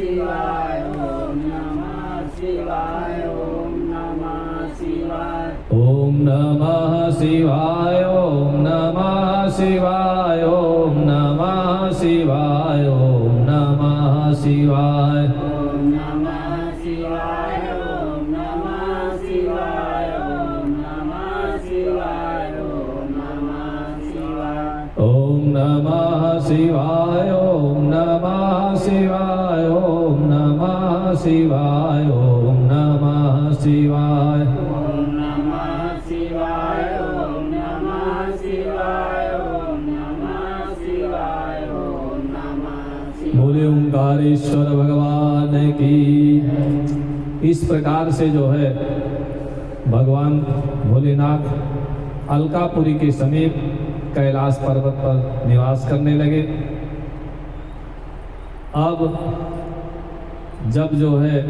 शिवाय ओम नमः शिवाय ओम नमः शिवाय ओम नमः शिवाय ओम नमः शिवाय ओम नमः शिवाय ओम नमः शिवाय ओम नमः शिवाय ओम नमः शिवाय ओम नमः शिवाय ओम नमः शिवाय ओम नमः शिवाय ओम नमः शिवाय ओम नमः शिवाय ओम नमः शिवाय ओम नमः शिवाय ओम नमः शिवाय ओम नमः शिवाय ओम नमः शिवाय। बोले ओंकारेश्वर भगवान की। इस प्रकार से जो है भगवान भोलेनाथ अलकापुरी के समीप कैलाश पर्वत पर निवास करने लगे। अब जब जो है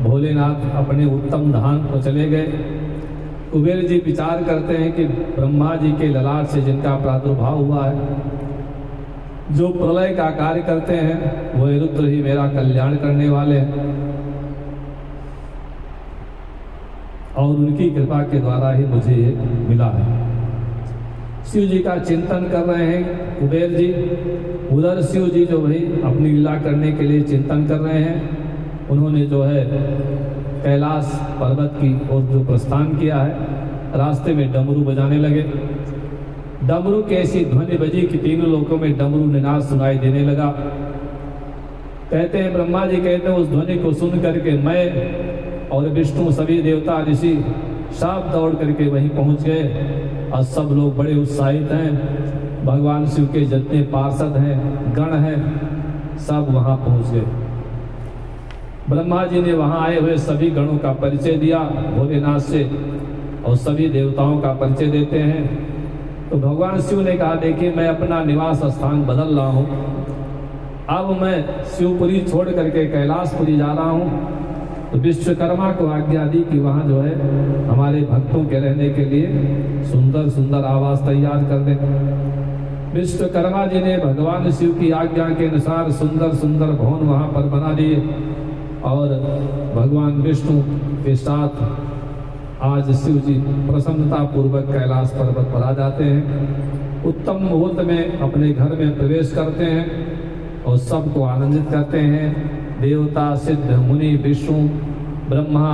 भोलेनाथ अपने उत्तम धाम को चले गए, कुबेर जी विचार करते हैं कि ब्रह्मा जी के ललाट से जिनका प्रादुर्भाव हुआ है, जो प्रलय का कार्य करते हैं, वो रुद्र ही मेरा कल्याण करने वाले हैं और उनकी कृपा के द्वारा ही मुझे ये मिला है। शिव जी का चिंतन कर रहे हैं कुबेर जी। उधर शिव जी जो भाई अपनी लीला करने के लिए चिंतन कर रहे हैं, उन्होंने जो है कैलाश पर्वत की ओर जो प्रस्थान किया है, रास्ते में डमरू बजाने लगे। डमरू की ऐसी ध्वनि बजी कि तीनों लोकों में डमरू निनाद सुनाई देने लगा। कहते हैं ब्रह्मा जी कहते हैं उस ध्वनि को सुन करके मैं और विष्णु सभी देवता ऋषि सब दौड़ करके वहीं पहुंच गए और सब लोग बड़े उत्साहित हैं। भगवान शिव के जितने पार्षद हैं, गण हैं, सब वहां पहुंच गए। ब्रह्मा जी ने वहां आए हुए सभी गणों का परिचय दिया भोलेनाथ से और सभी देवताओं का परिचय देते हैं। तो भगवान शिव ने कहा देखिए मैं अपना निवास स्थान बदल रहा हूँ, अब मैं शिवपुरी छोड़ करके कैलाशपुरी जा रहा हूँ। तो विश्वकर्मा को आज्ञा दी कि वहाँ जो है हमारे भक्तों के रहने के लिए सुंदर सुंदर आवास तैयार कर दें। विश्वकर्मा जी ने भगवान शिव की आज्ञा के अनुसार सुंदर सुंदर भवन वहाँ पर बना दिए और भगवान विष्णु के साथ आज शिव जी प्रसन्नता पूर्वक कैलाश पर्वत पर आ जाते हैं। उत्तम मुहूर्त में अपने घर में प्रवेश करते हैं और सबको आनंदित करते हैं। देवता, सिद्ध, मुनि, विष्णु, ब्रह्मा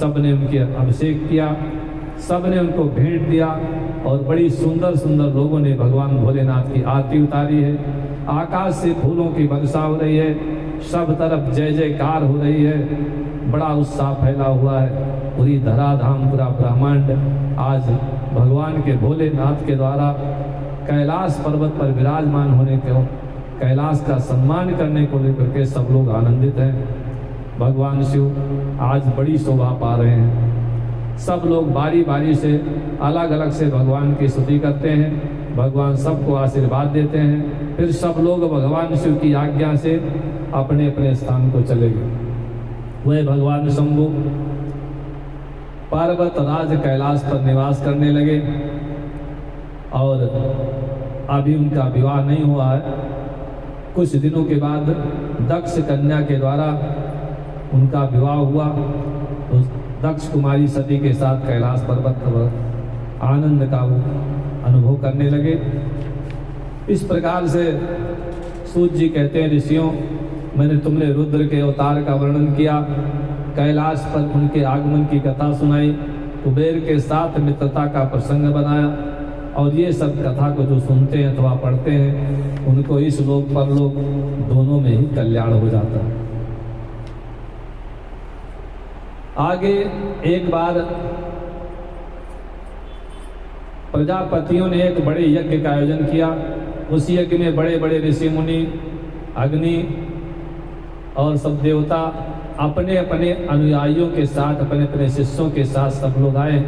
सब ने उनके अभिषेक किया, सब ने उनको भेंट दिया और बड़ी सुंदर सुंदर लोगों ने भगवान भोलेनाथ की आरती उतारी है। आकाश से फूलों की वर्षा हो रही है, सब तरफ जय जयकार हो रही है, बड़ा उत्साह फैला हुआ है। पूरी धराधाम, पूरा ब्रह्मांड आज भगवान के भोलेनाथ के द्वारा कैलाश पर्वत पर विराजमान होने के कैलाश का सम्मान करने को लेकर के सब लोग आनंदित हैं। भगवान शिव आज बड़ी शोभा पा रहे हैं। सब लोग बारी बारी से अलग अलग से भगवान की स्तुति करते हैं, भगवान सबको आशीर्वाद देते हैं। फिर सब लोग भगवान शिव की आज्ञा से अपने अपने स्थान को चले गए। वह भगवान शंभु पर्वत राज कैलाश पर निवास करने लगे और अभी उनका विवाह नहीं हुआ है। कुछ दिनों के बाद दक्ष कन्या के द्वारा उनका विवाह हुआ। तो दक्ष कुमारी सती के साथ कैलाश पर्वत पर आनंद का वो अनुभव करने लगे। इस प्रकार से सूत जी कहते हैं ऋषियों, मैंने तुमने रुद्र के अवतार का वर्णन किया, कैलाश पर उनके आगमन की कथा सुनाई, कुबेर के साथ मित्रता का प्रसंग बनाया और ये सब कथा को जो सुनते हैं अथवा पढ़ते हैं उनको इस लोक परलोक दोनों में ही कल्याण हो जाता है। आगे एक बार प्रजापतियों ने एक बड़े यज्ञ का आयोजन किया। उस यज्ञ में बड़े बड़े ऋषि मुनि, अग्नि और सब देवता अपने अपने अनुयायियों के साथ, अपने अपने शिष्यों के साथ सब लोग आए।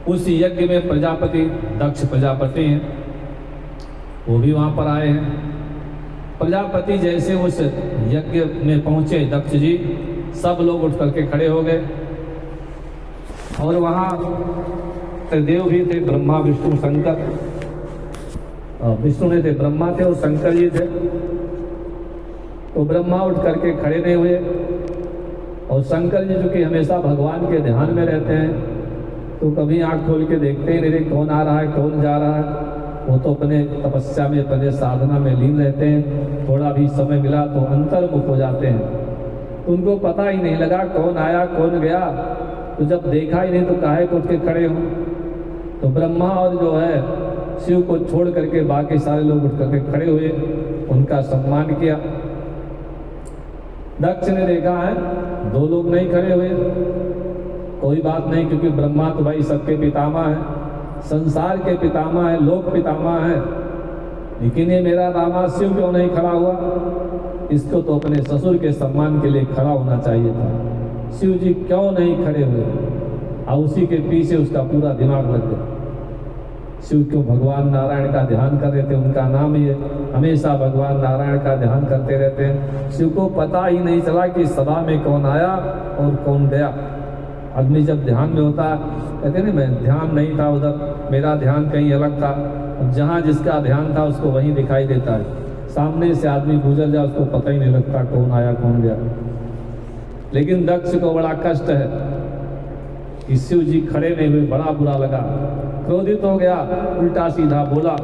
उस यज्ञ में प्रजापति दक्ष प्रजापति हैं, वो भी वहां पर आए हैं। प्रजापति जैसे उस यज्ञ में पहुंचे दक्ष जी, सब लोग उठ करके खड़े हो गए और वहां त्रिदेव भी थे, ब्रह्मा विष्णु शंकर। विष्णु ने थे, ब्रह्मा थे और शंकर जी थे। तो ब्रह्मा उठ करके खड़े नहीं हुए। और शंकर जी जो कि हमेशा भगवान के ध्यान में रहते हैं, तो कभी आंख खोल के देखते ही नहीं रहे कौन आ रहा है कौन जा रहा है। वो तो अपने तपस्या में अपने साधना में लीन रहते हैं। थोड़ा भी समय मिला तो अंतर्मुख हो जाते हैं। तो उनको पता ही नहीं लगा कौन आया कौन गया। तो जब देखा ही नहीं तो काहे को उठ के खड़े हों। तो ब्रह्मा और जो है शिव को छोड़ करके बाकी सारे लोग उठ करके खड़े हुए, उनका सम्मान किया। दक्ष ने देखा है 2 लोग नहीं खड़े हुए, कोई बात नहीं, क्योंकि ब्रह्मा तो भाई सबके पितामह है, संसार के पितामह है, लोक पितामह है। लेकिन ये मेरा दामाद शिव क्यों नहीं खड़ा हुआ? इसको तो अपने ससुर के सम्मान के लिए खड़ा होना चाहिए था। शिव जी क्यों नहीं खड़े हुए? और उसी के पीछे उसका पूरा दिमाग लग गया। शिव क्यों भगवान नारायण का ध्यान कर रहे थे, उनका नाम ही है, हमेशा भगवान नारायण का ध्यान करते रहते हैं। शिव को पता ही नहीं चला कि सभा में कौन आया और कौन गया। आदमी जब ध्यान में होता है कहते नहीं मैं ध्यान नहीं था उधर, मेरा ध्यान कहीं अलग था। जहाँ जिसका ध्यान था उसको वहीं दिखाई देता है। सामने से आदमी गुजर जाए उसको पता ही नहीं लगता कौन आया कौन गया। लेकिन दक्ष को बड़ा कष्ट है कि शिव जी खड़े नहीं हुए, बड़ा बुरा लगा, क्रोधित हो गया, उल्टा सीधा बोला।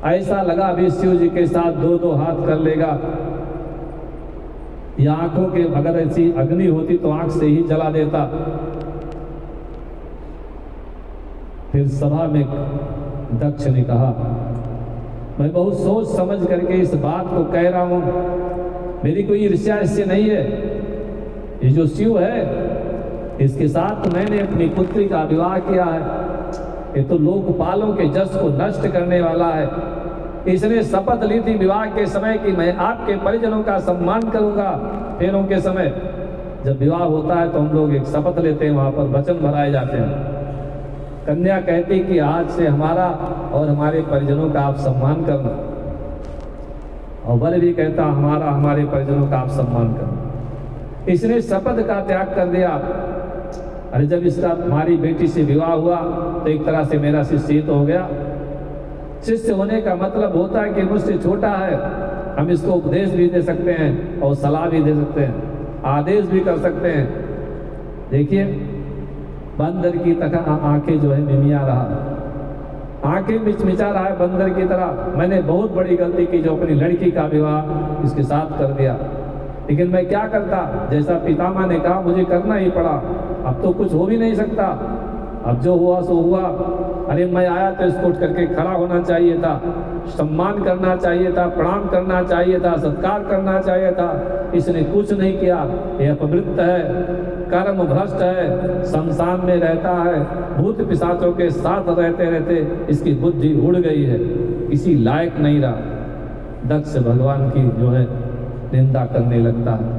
ऐसा लगा अभी शिव जी के साथ 2-2 हाथ कर लेगा। या आंखों के अगर ऐसी अग्नि होती तो आंख से ही जला देता। फिर सभा में दक्ष ने कहा मैं बहुत सोच समझ करके इस बात को कह रहा हूं, मेरी कोई ईर्ष्या इससे नहीं है। ये जो शिव है इसके साथ मैंने अपनी पुत्री का विवाह किया है। ये तो लोकपालों के जस को नष्ट करने वाला है। इसने शपथ ली थी विवाह के समय कि मैं आपके परिजनों का सम्मान करूंगा। फेरों के समय जब विवाह होता है तो हम लोग एक शपथ लेते हैं, वहां पर वचन भराए जाते हैं। कन्या कहती कि आज से हमारा और हमारे परिजनों का आप सम्मान करना, और वर भी कहता हमारा हमारे परिजनों का आप सम्मान करना। इसने शपथ का त्याग कर दिया। अरे जब इसका हमारी बेटी से विवाह हुआ तो एक तरह से मेरा शिष्य तो हो गया। शिष्य होने का मतलब होता है कि मुझसे छोटा है, हम इसको उपदेश भी दे सकते हैं और सलाह भी दे सकते हैं, आदेश भी कर सकते हैं। देखिए बंदर की तरह आंखें जो है मिमिया रहा, आंखें मिचमिचा रहा है बंदर की तरह। मैंने बहुत बड़ी गलती की जो अपनी लड़की का विवाह इसके साथ कर दिया। लेकिन मैं क्या करता, जैसा पितामह ने कहा मुझे करना ही पड़ा। अब तो कुछ हो भी नहीं सकता, अब जो हुआ सो हुआ। अरे मैं आया तो इसको उठ करके खड़ा होना चाहिए था, सम्मान करना चाहिए था, प्रणाम करना चाहिए था, सत्कार करना चाहिए था। इसने कुछ नहीं किया। यह अपमृत है, कर्म भ्रष्ट है, शमशान में रहता है, भूत पिशाचों के साथ रहते रहते इसकी बुद्धि उड़ गई है, किसी लायक नहीं रहा। दक्ष भगवान की जो है निंदा करने लगता है,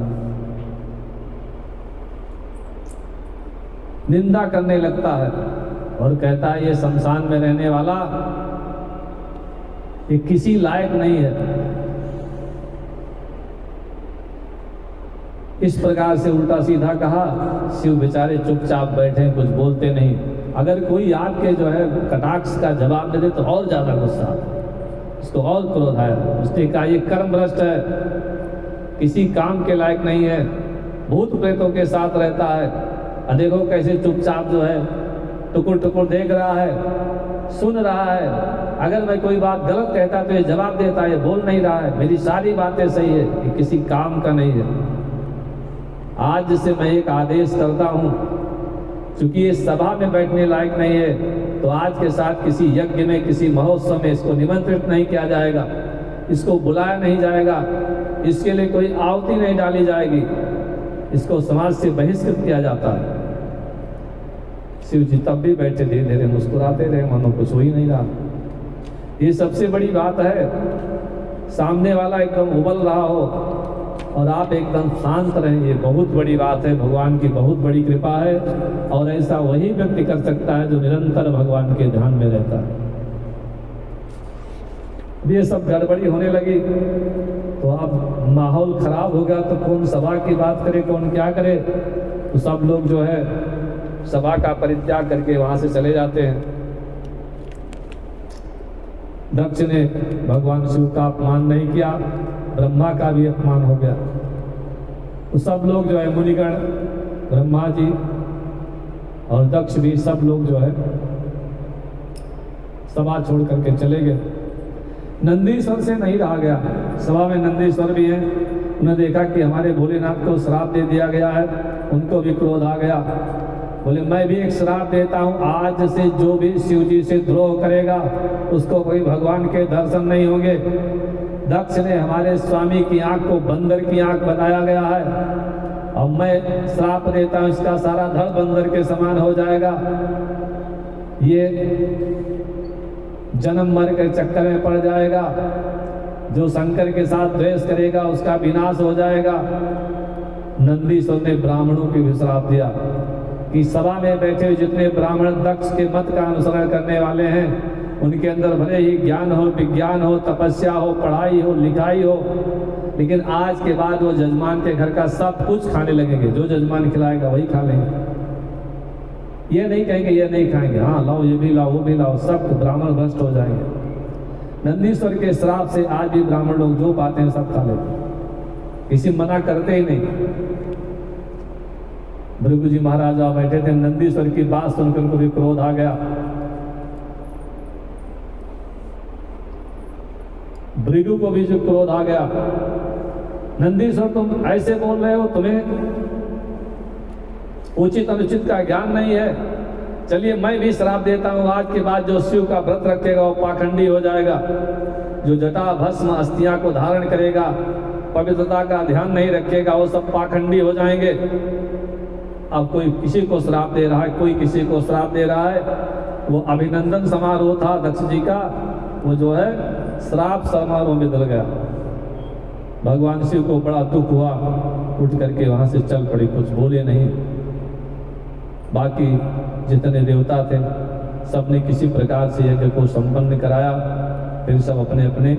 निंदा करने लगता है और कहता है ये शमशान में रहने वाला ये किसी लायक नहीं है। इस प्रकार से उल्टा सीधा कहा। शिव बेचारे चुपचाप बैठे, कुछ बोलते नहीं। अगर कोई आपके जो है कटाक्ष का जवाब दे दे तो और ज्यादा गुस्सा, इसको और क्रोध आया। उसने कहा ये कर्म भ्रष्ट है, किसी काम के लायक नहीं है, भूत प्रेतों के साथ रहता है। देखो कैसे चुपचाप जो है टुकुर टुकुर देख रहा है, सुन रहा है। अगर मैं कोई बात गलत कहता तो ये जवाब देता है, ये बोल नहीं रहा है, मेरी सारी बातें सही है, ये किसी काम का नहीं है। आज से मैं एक आदेश करता हूं, क्योंकि ये सभा में बैठने लायक नहीं है, तो आज के साथ किसी यज्ञ में, किसी महोत्सव में इसको निमंत्रित नहीं किया जाएगा, इसको बुलाया नहीं जाएगा, इसके लिए कोई आहुति नहीं डाली जाएगी, इसको समाज से बहिष्कृत किया जाता है। शिव जी तब भी बैठे धीरे धीरे मुस्कुराते रहे, मानो कुछ हो ही नहीं रहा। ये सबसे बड़ी बात है। सामने वाला एकदम उबल रहा हो और आप एकदम शांत रहें, ये बहुत बड़ी बात है। भगवान की बहुत बड़ी कृपा है और ऐसा वही व्यक्ति कर सकता है जो निरंतर भगवान के ध्यान में रहता है। ये सब गड़बड़ी होने लगी तो अब माहौल खराब हो गया, तो कौन सभा की बात करे, कौन क्या करे। तो सब लोग जो है सभा का परित्याग करके वहां से चले जाते हैं। दक्ष ने भगवान शिव का अपमान नहीं किया, ब्रह्मा का भी अपमान हो गया। तो सब लोग जो है मुनिगण, ब्रह्मा जी और दक्ष भी, सब लोग जो है सभा छोड़ करके चले गए। नंदीश्वर से नहीं रहा गया। सभा में नंदीश्वर भी हैं। उन्होंने देखा कि हमारे भोलेनाथ को श्राप दे दिया गया है, उनको भी क्रोध आ गया। बोले मैं भी एक श्राप देता हूँ, आज से जो भी शिव जी से द्रोह करेगा उसको कोई भगवान के दर्शन नहीं होंगे। दक्ष ने हमारे स्वामी की आंख को बंदर की आंख बनाया गया है, अब मैं श्राप देता हूँ इसका सारा धड़ बंदर के समान हो जाएगा। ये जन्म मर के चक्कर में पड़ जाएगा, जो शंकर के साथ द्वेष करेगा उसका विनाश हो जाएगा। नंदीश्वर ने ब्राह्मणों को भी श्राप दिया कि सभा में बैठे हुए जितने ब्राह्मण दक्ष के मत का अनुसरण करने वाले हैं, उनके अंदर भले ही ज्ञान हो, विज्ञान हो, तपस्या हो, पढ़ाई हो, लिखाई हो, लेकिन आज के बाद वो जजमान के घर का सब कुछ खाने लगेंगे। जो जजमान खिलाएगा वही खा लेंगे। ये नहीं कहेंगे ये नहीं खाएंगे, हाँ लाओ ये भी लाओ वो भी लाओ, सब भ्रामण भ्रष्ट हो जाएंगे। नंदीश्वर के श्राप से आज भी ब्राह्मण लोग जो पाते हैं सब खा लेते हैं, किसी मना करते ही नहीं। भृगु जी महाराज बैठे थे, नंदीश्वर की बात सुनकर उनको भी क्रोध आ गया। भृगु को भी जो क्रोध आ गया, नंदीश्वर तुम ऐसे बोल रहे हो, तुम्हें उचित अनुचित का ज्ञान नहीं है। चलिए मैं भी श्राप देता हूं, आज के बाद जो शिव का व्रत रखेगा वो पाखंडी हो जाएगा, जो जटा भस्म अस्थियां को धारण करेगा, पवित्रता का ध्यान नहीं रखेगा, वो सब पाखंडी हो जाएंगे। अब कोई किसी को श्राप दे रहा है, कोई किसी को श्राप दे रहा है। वो अभिनंदन समारोह था दक्ष जी का, वो जो है श्राप समारोह में दल गया। भगवान शिव को बड़ा दुख हुआ, उठ करके वहां से चल पड़े, कुछ बोले नहीं। बाकी जितने देवता थे सबने किसी प्रकार से यज्ञ को संपन्न कराया, फिर सब अपने अपने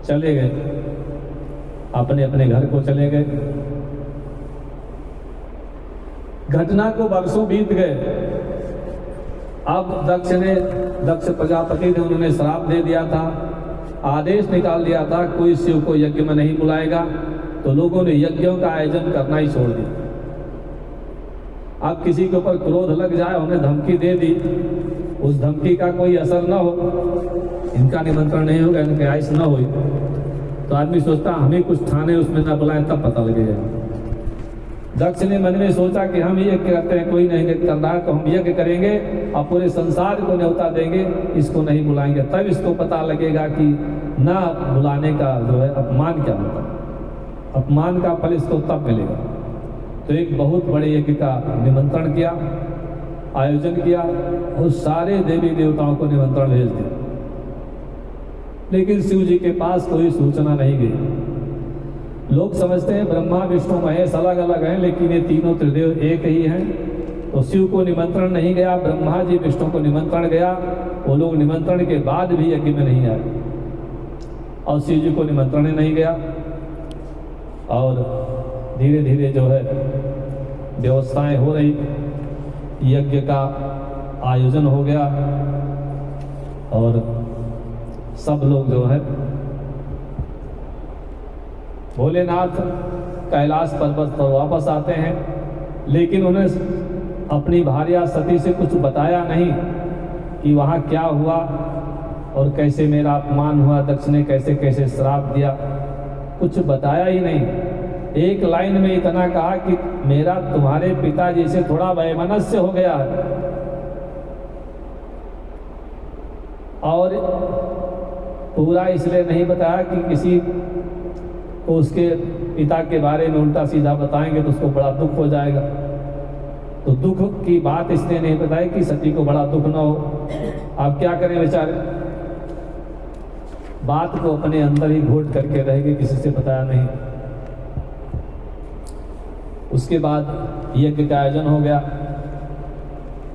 चले गए, अपने अपने घर को चले गए। घटना को वर्षों बीत गए। अब दक्ष प्रजापति ने उन्होंने श्राप दे दिया था, आदेश निकाल दिया था कोई शिव को यज्ञ में नहीं बुलाएगा, तो लोगों ने यज्ञों का आयोजन करना ही छोड़ दिया। अब किसी के ऊपर क्रोध लग जाए, उन्हें धमकी दे दी, उस धमकी का कोई असर न हो, इनका निमंत्रण नहीं होगा, इनके आयुष न हो, तो आदमी सोचता हमें कुछ ठाने उसमें न बुलाएं तब पता लगेगा। दक्ष ने मन में सोचा कि हम यज्ञ करते हैं, कोई नहीं कर रहा तो हम यज्ञ करेंगे और पूरे संसार को न्योता देंगे, इसको नहीं बुलाएंगे, तब इसको पता लगेगा कि न बुलाने का जो है अपमान क्या होता है, अपमान का फल इसको तब मिलेगा। तो एक बहुत बड़े यज्ञ का निमंत्रण किया, आयोजन किया और सारे देवी देवताओं को निमंत्रण भेज दिया, लेकिन शिव जी के पास कोई सूचना नहीं गई। लोग समझते हैं ब्रह्मा विष्णु महेश अलग अलग हैं, लेकिन ये तीनों त्रिदेव एक ही हैं। तो शिव को निमंत्रण नहीं गया, ब्रह्मा जी विष्णु को निमंत्रण गया, वो लोग निमंत्रण के बाद भी यज्ञ में नहीं आए और शिव जी को निमंत्रण नहीं गया। और धीरे धीरे जो है व्यवस्थाएं हो रही, यज्ञ का आयोजन हो गया और सब लोग जो है भोलेनाथ कैलाश पर्वत पर वापस आते हैं, लेकिन उन्हें अपनी भार्या सती से कुछ बताया नहीं कि वहाँ क्या हुआ और कैसे मेरा अपमान हुआ, दक्ष ने कैसे कैसे श्राप दिया, कुछ बताया ही नहीं। एक लाइन में इतना कहा कि मेरा तुम्हारे पिताजी से थोड़ा वैमनस्य हो गया है, और पूरा इसलिए नहीं बताया कि किसी को उसके पिता के बारे में उल्टा सीधा बताएंगे तो उसको बड़ा दुख हो जाएगा। तो दुख की बात इसलिए नहीं बताई कि सती को बड़ा दुख ना हो। आप क्या करें बेचारे, बात को अपने अंदर ही घोट करके रहेंगे, किसी से बताया नहीं। उसके बाद यज्ञ का आयोजन हो गया।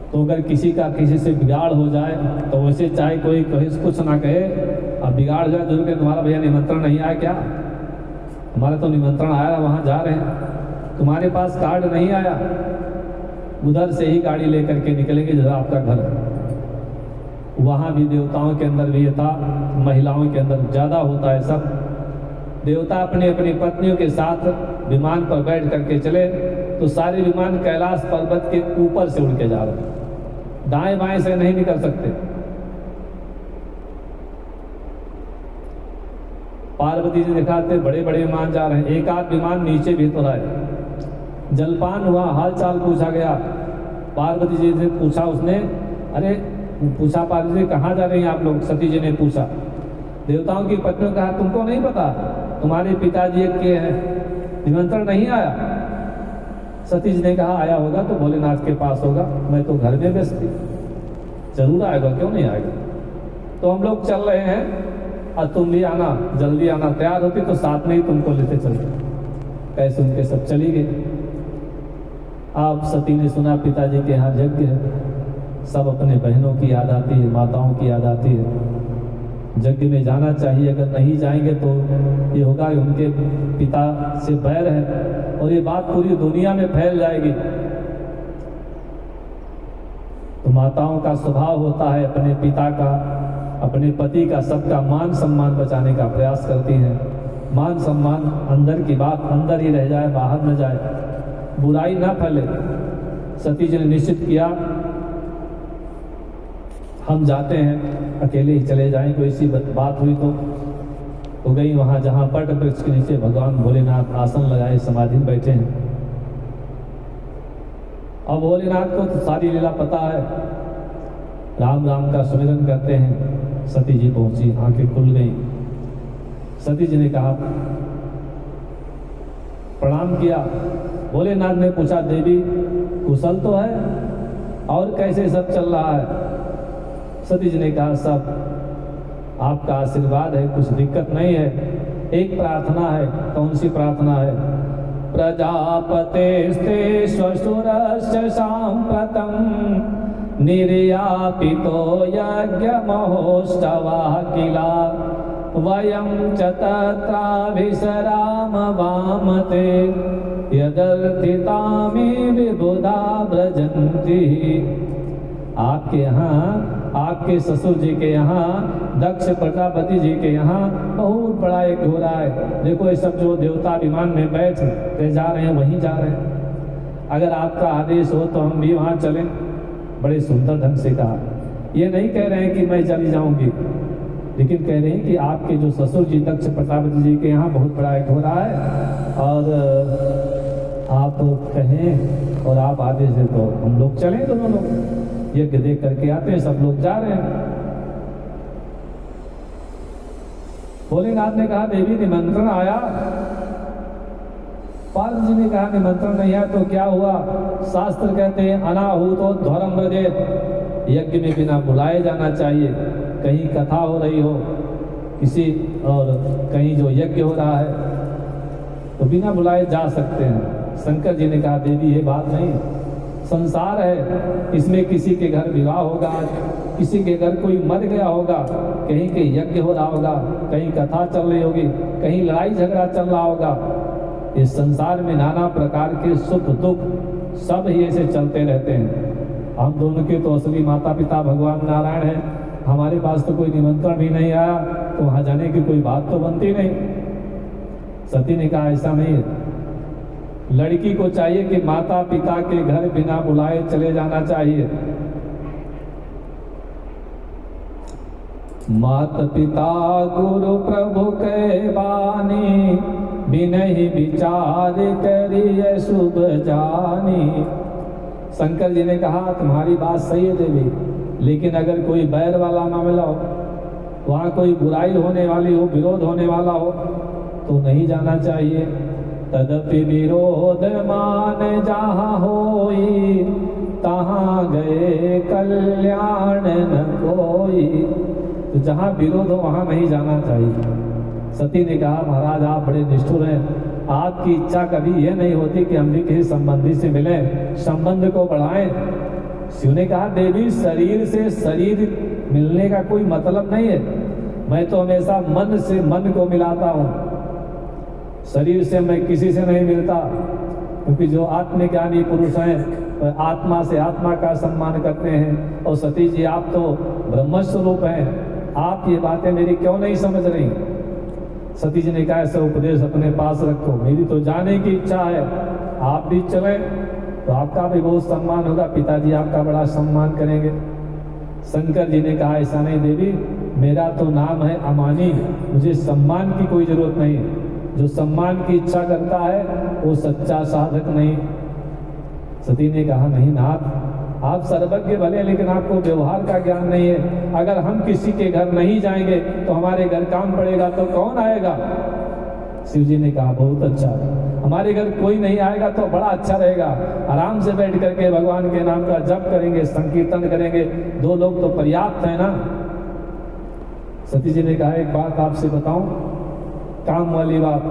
तो अगर किसी का किसी से बिगाड़ हो जाए तो वैसे चाहे कोई कुछ ना कहे, अब बिगाड़ जाए तो तुम्हारा भैया निमंत्रण नहीं आया क्या, हमारा तो निमंत्रण आया, वहां जा रहे हैं, तुम्हारे पास कार्ड नहीं आया, उधर से ही गाड़ी लेकर के निकलेंगे जरा आपका घर। वहाँ भी देवताओं के अंदर भी ये था, महिलाओं के अंदर ज़्यादा होता है सब। देवता अपनी अपनी पत्नियों के साथ विमान पर बैठ करके चले तो सारे विमान कैलाश पर्वत के ऊपर से उड़ के जा रहे, दाएं बाएं से नहीं निकल सकते। पार्वती जी दिखाते बड़े बड़े विमान जा रहे हैं, एक आध विमान नीचे भी तो रहा है। जलपान हुआ, हाल चाल पूछा गया, पार्वती जी से पूछा उसने, अरे पूछा पार्वती जी कहाँ जा रही हैं आप लोग? सती जी ने पूछा। देवताओं की पत्नियों कहा तुमको नहीं पता, तुम्हारे पिताजी एक के हैं, निमंत्रण नहीं आया? सती जी ने कहा आया होगा तो भोलेनाथ के पास होगा, मैं तो घर में व्यस्त थी। जरूर आएगा, क्यों नहीं आएगा? तो हम लोग चल रहे हैं और तुम भी आना, जल्दी आना, तैयार होती तो साथ में ही तुमको लेते चलते। कैसे उनके सब चली गई। आप सती ने सुना पिताजी के यहाँ यज्ञ है, सब अपने बहनों की याद आती है, माताओं की याद आती है, यज्ञ में जाना चाहिए। अगर नहीं जाएंगे तो ये होगा कि उनके पिता से बैर है और ये बात पूरी दुनिया में फैल जाएगी। तो माताओं का स्वभाव होता है अपने पिता का, अपने पति का, सबका मान सम्मान बचाने का प्रयास करती हैं। मान सम्मान अंदर की बात अंदर ही रह जाए, बाहर न जाए, बुराई ना फैले। सती जी ने निश्चित किया हम जाते हैं, अकेले ही चले जाएं, कोई ऐसी बात हुई तो गई वहाँ जहाँ बट वृक्ष के नीचे भगवान भोलेनाथ आसन लगाए समाधि में बैठे हैं। अब भोलेनाथ को तो सारी लीला पता है, राम राम का सुमिरन करते हैं। सती जी पहुंची, आंखें खुल गई। सती जी ने कहा, प्रणाम किया। भोलेनाथ ने पूछा देवी कुशल तो है और कैसे सब चल रहा है? सती जी ने कहा सब आपका आशीर्वाद है, कुछ दिक्कत नहीं है। एक प्रार्थना है। कौन सी प्रार्थना है? प्रजापतेस्ते श्वशुरस्य साम्प्रतं निर्यापितो यज्ञमहोत्सवः किला वयं च तत्राभिसराम वामते यदर्थितामि विबुधा व्रजन्ति। आपके यहाँ, आपके ससुर जी के यहाँ, दक्ष प्रजापति जी के यहाँ बहुत बड़ा एक हो रहा है। देखो ये सब जो देवता विमान में बैठ के जा रहे हैं वहीं जा रहे हैं। अगर आपका आदेश हो तो हम भी वहाँ चलें। बड़े सुंदर ढंग से कहा। ये नहीं कह रहे हैं कि मैं चली जाऊंगी, लेकिन कह रहे हैं कि आपके जो ससुर जी दक्ष प्रजापति जी के यहाँ बहुत बड़ा एक हो रहा है और आप कहें और आप आदेश दे तो हम लोग चलें। दोनों लोग यज्ञ देख करके आते हैं, सब लोग जा रहे हैं। भोलेनाथ ने कहा देवी निमंत्रण आया? पार्वती जी ने कहा निमंत्रण नहीं आया तो क्या हुआ? शास्त्र कहते हैं अनाहूतो ध्वरम व्रजेत, यज्ञ में बिना बुलाए जाना चाहिए। कहीं कथा हो रही हो किसी और कहीं जो यज्ञ हो रहा है तो बिना बुलाए जा सकते हैं। शंकर जी ने कहा देवी ये बात नहीं, संसार है, इसमें किसी के घर विवाह होगा, किसी के घर कोई मर गया होगा, कहीं के यज्ञ हो रहा होगा, कहीं कथा चल रही होगी, कहीं लड़ाई झगड़ा चल रहा होगा। इस संसार में नाना प्रकार के सुख दुख सब ही ऐसे चलते रहते हैं। हम दोनों के तो असली माता पिता भगवान नारायण हैं, हमारे पास तो कोई निमंत्रण भी नहीं आया तो वहाँ जाने की कोई बात तो बनती नहीं। सती ने कहा ऐसा नहीं है, लड़की को चाहिए कि माता पिता के घर बिना बुलाए चले जाना चाहिए। माता पिता गुरु प्रभु के बानी बिनहि विचार करिए शुभ जानी। शंकर जी ने कहा तुम्हारी बात सही है देवी, लेकिन अगर कोई बैर वाला मामला हो, वहाँ कोई बुराई होने वाली हो, विरोध होने वाला हो तो नहीं जाना चाहिए। तदपि विरोध मान जहाँ होई तहाँ गए कल्याण न कोई। तो जहाँ विरोध हो वहाँ नहीं जाना चाहिए। सती ने कहा महाराज आप बड़े निष्ठुर हैं, आपकी इच्छा कभी यह नहीं होती कि हम भी किसी संबंधी से मिलें, संबंध को बढ़ाएं। शिव ने कहा देवी शरीर से शरीर मिलने का कोई मतलब नहीं है, मैं तो हमेशा मन से मन को मिलाता हूँ, शरीर से मैं किसी से नहीं मिलता। क्योंकि जो आत्मज्ञानी पुरुष हैं वह आत्मा से आत्मा का सम्मान करते हैं। और सती जी आप तो ब्रह्म स्वरूप हैं, आप ये बातें मेरी क्यों नहीं समझ रही? सती जी ने कहा ऐसा उपदेश अपने पास रखो, मेरी तो जाने की इच्छा है, आप भी चले तो आपका भी बहुत सम्मान होगा, पिताजी आपका बड़ा सम्मान करेंगे। शंकर जी ने कहा ऐसा नहीं देवी, मेरा तो नाम है अमानी, मुझे सम्मान की कोई जरूरत नहीं। जो सम्मान की इच्छा करता है वो सच्चा साधक नहीं। सती ने कहा नहीं नाथ, आप सर्वज्ञ भले, लेकिन आपको व्यवहार का ज्ञान नहीं है। अगर हम किसी के घर नहीं जाएंगे तो हमारे घर काम पड़ेगा तो कौन आएगा? शिव जी ने कहा बहुत अच्छा, हमारे घर कोई नहीं आएगा तो बड़ा अच्छा रहेगा, आराम से बैठ करके भगवान के नाम का जप करेंगे, संकीर्तन करेंगे, 2 लोग तो पर्याप्त है ना। सती जी ने कहा एक बात आपसे बताऊं, काम वाली बात।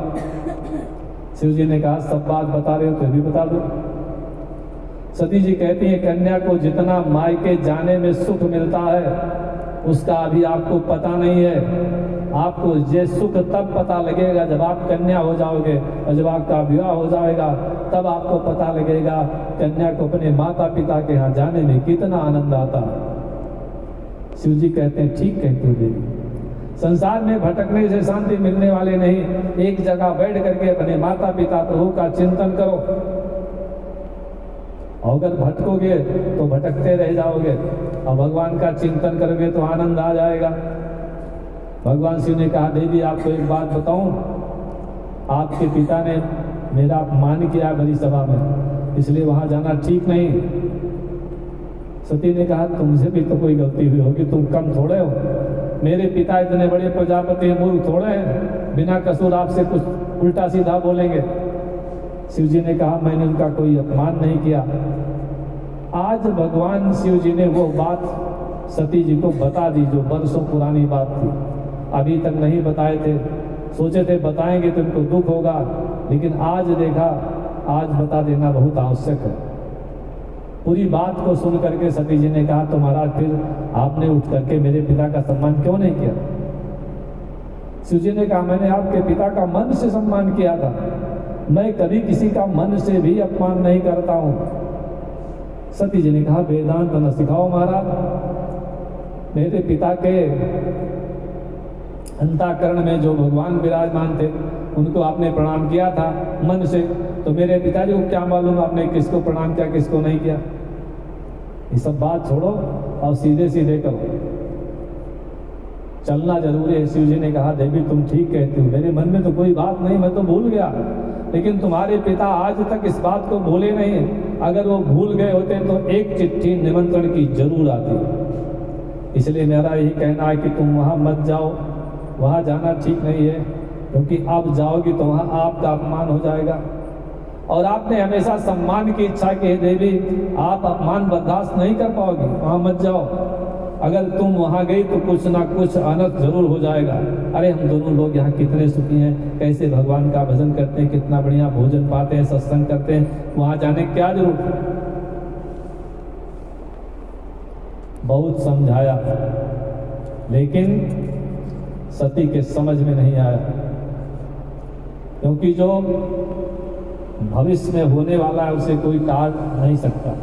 शिव जी ने कहा सब बात बता रहे हो तो भी बता दो। सती जी कहती है कन्या को जितना मायके जाने में सुख मिलता है उसका अभी आपको पता नहीं है। आपको ये सुख तब पता लगेगा जब आप कन्या हो जाओगे, और जब आपका विवाह हो जाएगा तब आपको पता लगेगा कन्या को अपने माता पिता के यहाँ जाने में कितना आनंद आता। शिव जी कहते हैं ठीक कहते हो देवी, संसार में भटकने से शांति मिलने वाले नहीं। एक जगह बैठ करके अपने माता पिता प्रभु का चिंतन करो, अगर भटकोगे तो भटकते रह जाओगे, और भगवान का चिंतन करोगे तो आनंद आ जाएगा। भगवान शिव ने कहा देवी आपको एक बात बताऊं, आपके पिता ने मेरा अपमान किया बड़ी सभा में, इसलिए वहां जाना ठीक नहीं। सती ने कहा तुमसे भी तो कोई गलती हुई होगी, तुम कम थोड़े हो, मेरे पिता इतने बड़े प्रजापति मूर्ख थोड़े हैं, बिना कसूर आपसे कुछ उल्टा सीधा बोलेंगे। शिव जी ने कहा मैंने उनका कोई अपमान नहीं किया। आज भगवान शिव जी ने वो बात सती जी को बता दी जो वर्षों पुरानी बात थी, अभी तक नहीं बताए थे, सोचे थे बताएंगे तो उनको दुख होगा, लेकिन आज देखा आज बता देना बहुत आवश्यक है। पूरी बात को सुन करके सती जी ने कहा तो महाराज फिर आपने उठ करके मेरे पिता का सम्मान क्यों नहीं किया? शिव जी ने कहा मैंने आपके पिता का मन से सम्मान किया था, मैं कभी किसी का मन से भी अपमान नहीं करता हूं। सती जी ने कहा वेदांत न सिखाओ महाराज, मेरे पिता के अंतःकरण में जो भगवान विराजमान थे उनको आपने प्रणाम किया था मन से, तो मेरे पिताजी को क्या मालूम आपने किसको प्रणाम किया किसको नहीं किया। ये सब बात छोड़ो और सीधे सीधे करो, चलना जरूरी है। शिव जी ने कहा देवी तुम ठीक कहती हो, मेरे मन में तो कोई बात नहीं, मैं तो भूल गया, लेकिन तुम्हारे पिता आज तक इस बात को भूले नहीं। अगर वो भूल गए होते तो एक चिट्ठी निमंत्रण की जरूर आती। इसलिए मेरा यही कहना है कि तुम वहां मत जाओ, वहां जाना ठीक नहीं है, क्योंकि अब जाओगी तो वहां आपका अपमान हो जाएगा। और आपने हमेशा सम्मान की इच्छा की है देवी, आप अपमान बर्दाश्त नहीं कर पाओगी, वहां मत जाओ। अगर तुम वहां गई तो कुछ ना कुछ अनर्थ जरूर हो जाएगा। अरे हम दोनों लोग यहाँ कितने सुखी हैं, कैसे भगवान का भजन करते हैं, कितना बढ़िया भोजन पाते हैं, सत्संग करते हैं, वहां जाने की क्या जरूरत? बहुत समझाया लेकिन सती के समझ में नहीं आया, क्योंकि जो भविष्य में होने वाला है उसे कोई टाल नहीं सकता।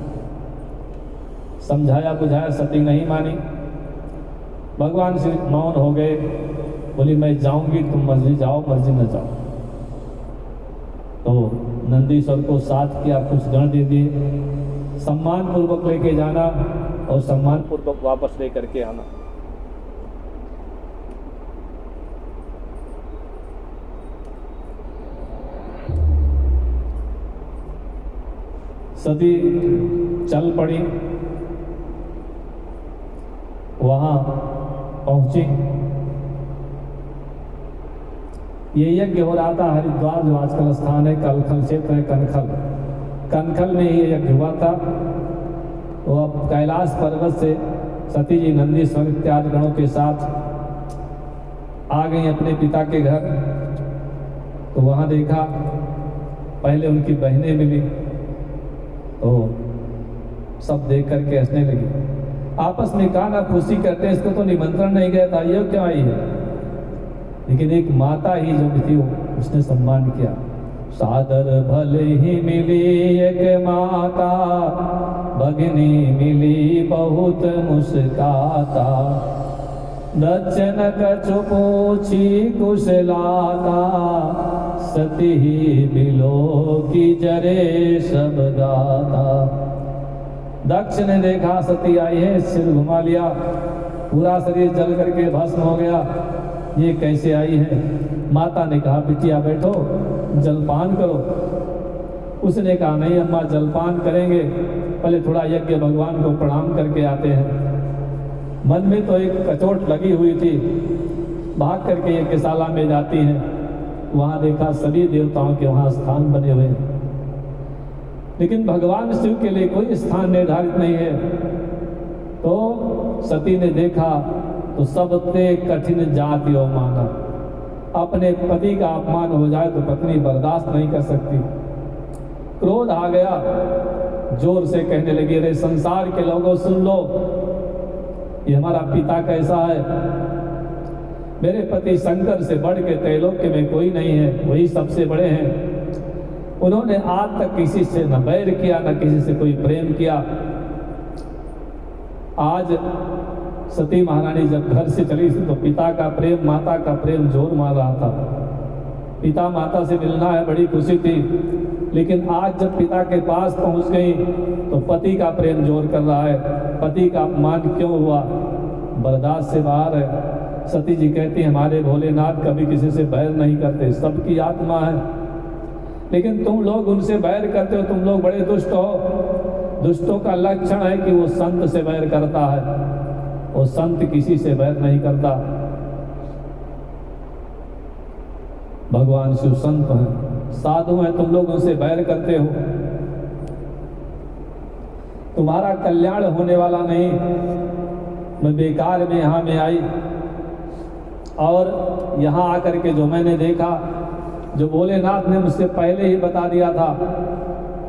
समझाया बुझाया सती नहीं मानी। भगवान से मौन हो गए, बोली मैं जाऊंगी तुम मर्जी जाओ मर्जी न जाओ। तो नंदीश्वर को साथ किया, कुछ गण दे दिए, सम्मान पूर्वक लेके जाना और सम्मान पूर्वक वापस लेकर के आना। सती चल पड़ी, वहां पहुंची। ये यज्ञ हो रहा था हरिद्वार, जो आजकल स्थान है कलखल क्षेत्र है, कनखल में ये यज्ञ हुआ था। वो अब कैलाश पर्वत से सती जी नंदीश्वर इत्यादि गणों के साथ आ गई अपने पिता के घर। तो वहां देखा, पहले उनकी बहनें मिली, तो सब देख करके हंसने लगी, आपस में कहा ना खुशी करते हैं, इसको तो निमंत्रण नहीं गया था, ये क्यों आई है? लेकिन एक माता ही जो थी उसने सम्मान किया। सादर भले ही मिली एक माता, भगिनी मिली बहुत मुस्काता। दक्षिण कछु पूछी कुशलाता, सती ही बिलो की जरे सब दाता। दक्ष ने देखा सती आई है, सिर घुमा लिया, पूरा शरीर जल करके भस्म हो गया, ये कैसे आई है? माता ने कहा बिटिया बैठो, जलपान करो। उसने कहा नहीं अम्मा, जलपान करेंगे, पहले थोड़ा यज्ञ भगवान को प्रणाम करके आते हैं। मन में तो एक कचोट लगी हुई थी, भाग करके यज्ञशाला में जाती हैं, वहां देखा सभी देवताओं के वहां स्थान बने हुए हैं, लेकिन भगवान शिव के लिए कोई स्थान निर्धारित नहीं है। तो सती ने देखा तो सबसे कठिन जाति और माना, अपने पति का अपमान हो जाए तो पत्नी बर्दाश्त नहीं कर सकती। क्रोध आ गया, जोर से कहने लगी अरे संसार के लोगों सुन लो, ये हमारा पिता कैसा है, मेरे पति शंकर से बढ़ के त्रैलोक्य में कोई नहीं है, वही सबसे बड़े हैं। उन्होंने आज तक किसी से न बैर किया न किसी से कोई प्रेम किया। आज सती महारानी जब घर से चली थी तो पिता का प्रेम माता का प्रेम जोर मार रहा था। पिता माता से मिलना है, बड़ी खुशी थी, लेकिन आज जब पिता के पास पहुंच गई तो पति का प्रेम जोर कर रहा है। पति का अपमान क्यों हुआ, बर्दाश्त से बाहर है। सती जी कहती हमारे भोलेनाथ कभी किसी से बैर नहीं करते, सबकी आत्मा है, लेकिन तुम लोग उनसे बैर करते हो, तुम लोग बड़े दुष्ट हो। दुष्टों का लक्षण है कि वो संत से बैर करता है, वो संत किसी से बैर नहीं करता। भगवान शिव संत हैं, साधु हैं, तुम लोग उनसे बैर करते हो, तुम्हारा कल्याण होने वाला नहीं। मैं बेकार में यहाँ में आई और यहाँ आकर के जो मैंने देखा, जो भोलेनाथ ने मुझसे पहले ही बता दिया था,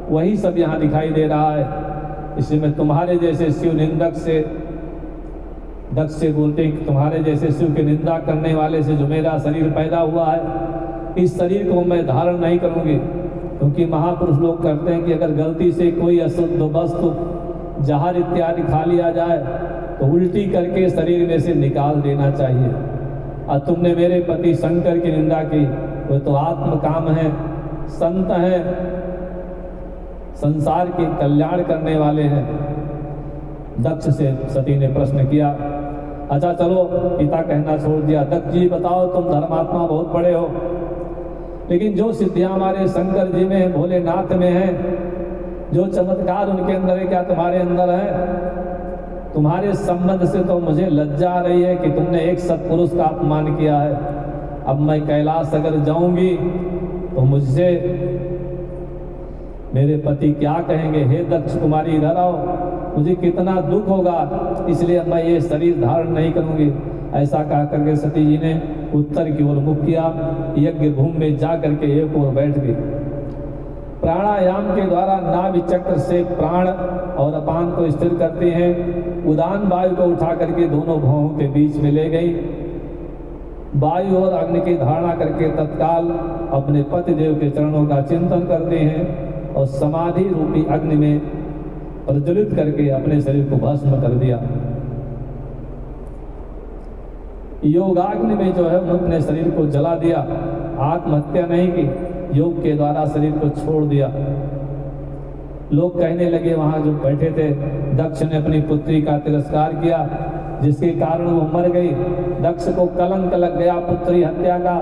वही सब यहाँ दिखाई दे रहा है। इसलिए मैं तुम्हारे जैसे शिव निंदक से, दक्ष से बोलते हैं तुम्हारे जैसे शिव की निंदा करने वाले से जो मेरा शरीर पैदा हुआ है, इस शरीर को मैं धारण नहीं करूंगी। क्योंकि महापुरुष लोग कहते हैं कि अगर गलती से कोई अशुद्ध वस्तु जहर इत्यादि खा लिया जाए तो उल्टी करके शरीर में से निकाल देना चाहिए। और तुमने मेरे पति शंकर की निंदा की, वो तो आत्म काम है, संत हैं, संसार के कल्याण करने वाले हैं। दक्ष से सती ने प्रश्न किया, अच्छा चलो पिता कहना छोड़ दिया, दक्ष जी बताओ तुम धर्मात्मा बहुत बड़े हो, लेकिन जो सिद्धियां हमारे शंकर जी में है, भोलेनाथ में है, जो चमत्कार उनके अंदर है, क्या तुम्हारे अंदर है? तुम्हारे संबंध से तो मुझे लज्जा आ रही है कि तुमने एक सत्पुरुष का अपमान किया है। अब मैं कैलाश अगर जाऊंगी तो मुझसे मेरे पति क्या कहेंगे, हे दक्ष कुमारी इधर आओ, मुझे कितना दुख होगा, इसलिए अब मैं ये शरीर धारण नहीं करूंगी। ऐसा कहा करके सती जी ने उत्तर की ओर मुख किया, यज्ञ भूमि में जा करके एक ओर बैठ गई। प्राणायाम के द्वारा नाभि चक्र से प्राण और अपान को स्थिर करते हैं। उदान वायु को उठा करके दोनों भौहों के बीच में ले गई। वायु और अग्नि की धारणा करके तत्काल अपने पति देव के चरणों का चिंतन करते हैं और समाधि रूपी अग्नि में प्रज्वलित करके अपने शरीर को भस्म कर दिया। योगाग्नि में जो है उन्होंने अपने शरीर को जला दिया, आत्महत्या नहीं की, योग के द्वारा शरीर को छोड़ दिया। लोग कहने लगे, वहां जो बैठे थे, दक्ष ने अपनी पुत्री का तिरस्कार किया, जिसके कारण वो मर गई। दक्ष को कलंक लग गया पुत्री हत्या का।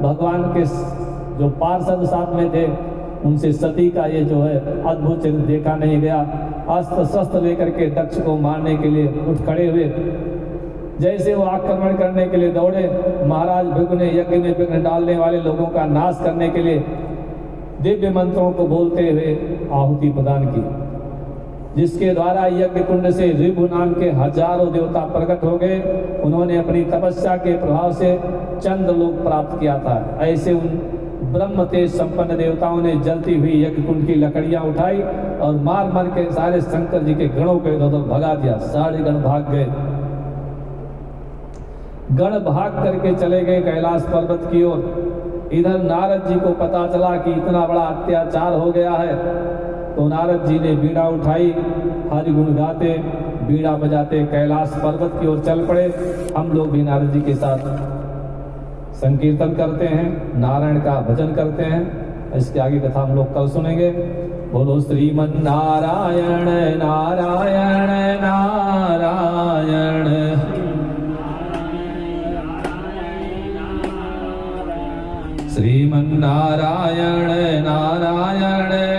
भगवान के जो पार्षद साथ में थे उनसे सती का ये जो है अद्भुत चरित्र देखा नहीं गया। अस्त्र शस्त्र लेकर के दक्ष को मारने के लिए उठ खड़े हुए। जैसे वो आक्रमण करने के लिए दौड़े, महाराज भृगु ने यज्ञ में विघ्न डालने वाले लोगों का नाश करने के लिए दिव्य मंत्रों को बोलते हुए आहुति प्रदान की, जिसके द्वारा यज्ञ कुंड से ऋभु नाम के हजारों देवता प्रकट हो गए। उन्होंने अपनी तपस्या के प्रभाव से चंद्रलोक प्राप्त किया था। ऐसे उन ब्रह्म तेज संपन्न देवताओं ने जलती हुई यज्ञ कुंड की लकड़ियां उठाई और मार मार के सारे शंकर जी के गणों को इधर उधर भगा दिया। सारे गण भाग गए। गण भाग करके चले गए कैलाश पर्वत की ओर। इधर नारद जी को पता चला कि इतना बड़ा अत्याचार हो गया है, तो नारद जी ने बीड़ा उठाई, हरि गुण गाते बीड़ा बजाते कैलाश पर्वत की ओर चल पड़े। हम लोग भी नारद जी के साथ संकीर्तन करते हैं, नारायण का भजन करते हैं। इसके आगे कथा हम लोग कल सुनेंगे। बोलो श्रीमन नारायण नारायण नारायण, श्रीमन नारायण नारायण